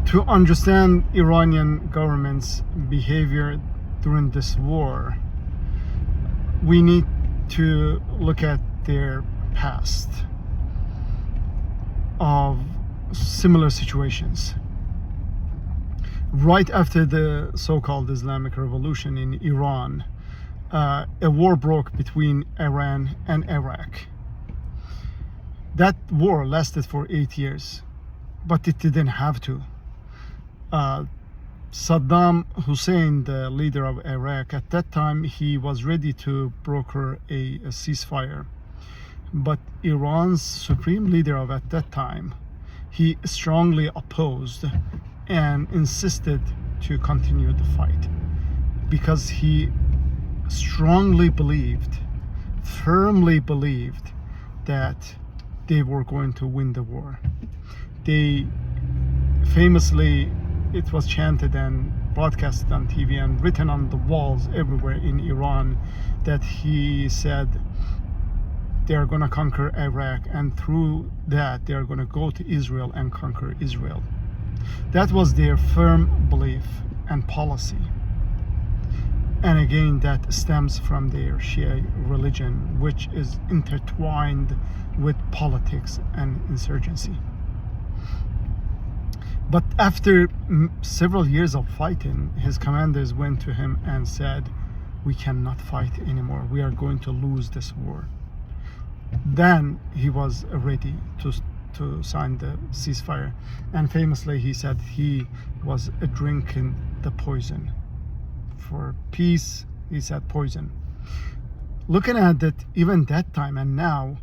To understand Iranian government's behavior during this war, we need to look at their past of similar situations. Right after the so-called Islamic Revolution in Iran, a war broke between Iran and Iraq. That war lasted for 8 years, but it didn't have to. Saddam Hussein, the leader of Iraq, at that time he was ready to broker a ceasefire. But Iran's supreme leader of at that time, he strongly opposed and insisted to continue the fight because he strongly believed, firmly believed that they were going to win the war. They famously, it was chanted and broadcasted on TV and written on the walls everywhere in Iran that he said they are going to conquer Iraq, and through that they are going to go to Israel and conquer Israel. That was their firm belief and policy. And again, that stems from their Shia religion, which is intertwined with politics and insurgency. But after several years of fighting, his commanders went to him and said, "We cannot fight anymore. We are going to lose this war." Then he was ready to sign the ceasefire. And famously he said he was drinking the poison. For peace, he said poison. Looking at it, even that time and now,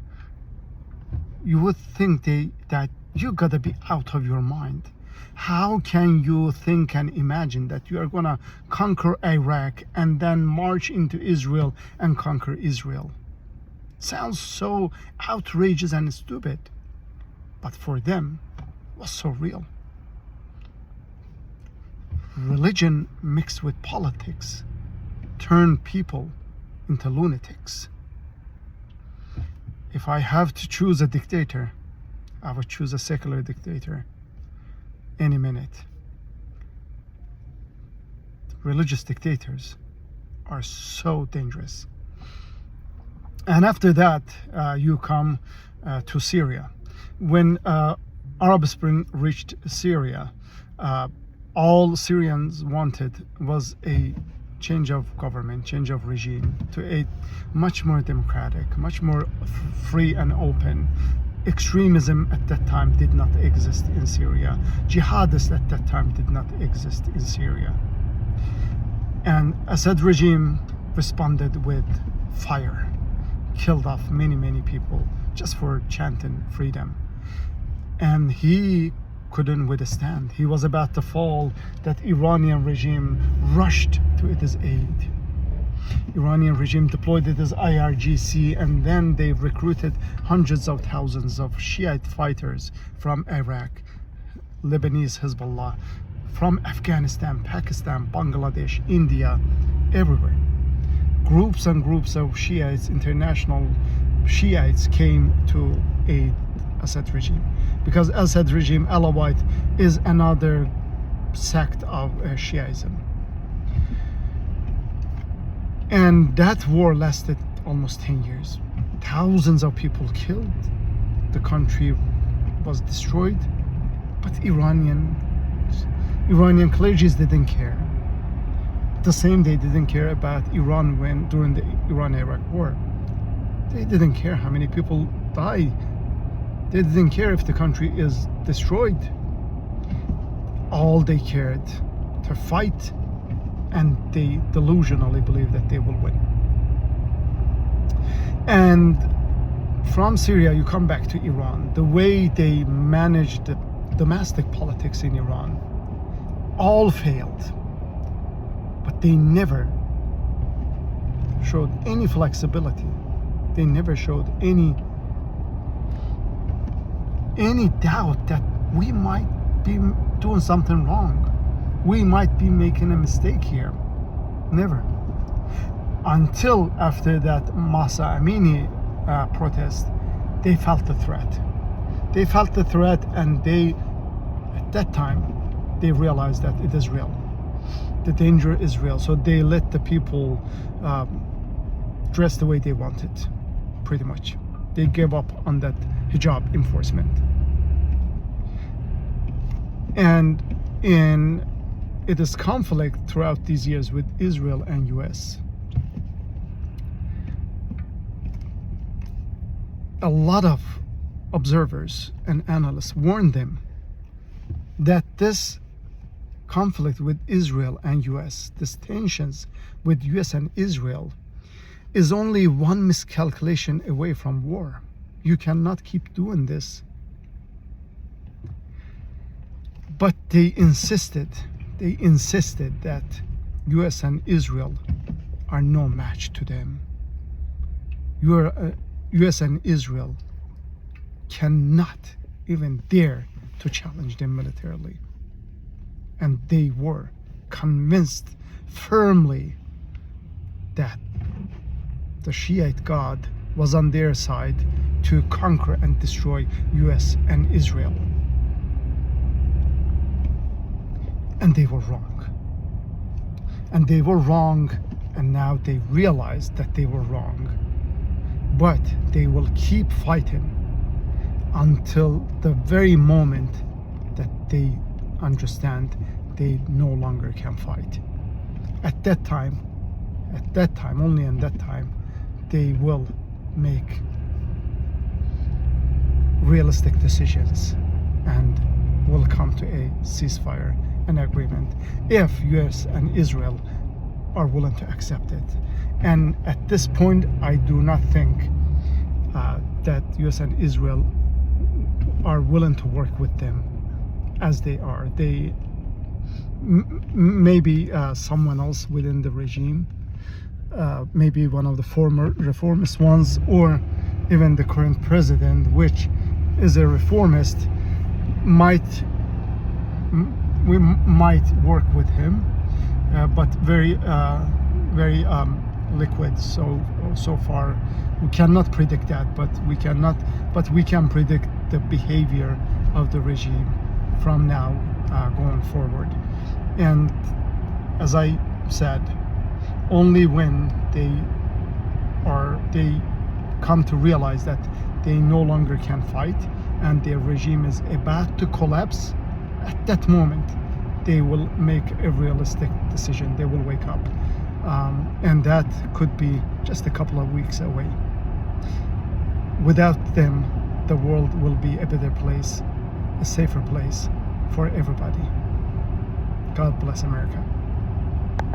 you would think that you gotta be out of your mind. How can you think and imagine that you are gonna conquer Iraq and then march into Israel and conquer Israel? Sounds so outrageous and stupid, but for them it was so real. Religion mixed with politics turned people into lunatics. If I have to choose a dictator, I would choose a secular dictator any minute. Religious dictators are so dangerous. And after that, you come to Syria. When Arab Spring reached Syria, all Syrians wanted was a change of government, change of regime to a much more democratic, much more free and open. Extremism at that time did not exist in Syria. Jihadists at that time did not exist in Syria. And Assad regime responded with fire, killed off many people just for chanting freedom. And he couldn't withstand. He was about to fall. That Iranian regime rushed to its aid. Iranian regime deployed its IRGC, and then they recruited hundreds of thousands of Shiite fighters from Iraq, Lebanese Hezbollah, from Afghanistan, Pakistan, Bangladesh, India, everywhere. Groups and groups of Shiites, international Shiites, came to aid Assad regime, because Assad regime, Alawite, is another sect of Shiism. And that war lasted almost 10 years. Thousands of people killed. The country was destroyed. But Iranian clergies didn't care. The same they didn't care about Iran during the Iran-Iraq war. They didn't care how many people died. They didn't care if the country is destroyed. All they cared to fight, and they delusionally believe that they will win. And from Syria, you come back to Iran. The way they managed the domestic politics in Iran all failed, but they never showed any flexibility. They never showed any doubt that we might be doing something wrong. We might be making a mistake here. Never. Until after that Mahsa Amini protest, they felt the threat. They felt the threat, and at that time, they realize that it is real. The danger is real. So they let the people dress the way they wanted, pretty much. They gave up on that hijab enforcement. And it is conflict throughout these years with Israel and US. A lot of observers and analysts warned them that this conflict with Israel and US, these tensions with US and Israel, is only one miscalculation away from war. You cannot keep doing this. But they insisted that US and Israel are no match to them. US and Israel cannot even dare to challenge them militarily. And they were convinced firmly that the Shiite God was on their side to conquer and destroy US and Israel. And they were wrong. And they were wrong, and now they realize that they were wrong. But they will keep fighting until the very moment that they understand they no longer can fight. At that time, only in that time, they will make realistic decisions and will come to a ceasefire, an agreement, if US and Israel are willing to accept it. And at this point, I do not think that US and Israel are willing to work with them as they are. They maybe someone else within the regime, maybe one of the former reformist ones, or even the current president, which is a reformist, we might work with him, but very liquid. So far, we cannot predict that, but we can predict the behavior of the regime from now going forward. And as I said, only when they come to realize that they no longer can fight and their regime is about to collapse, at that moment they will make a realistic decision. They will wake up, and that could be just a couple of weeks away. Without them, the world will be a better place, a safer place for everybody. God bless America.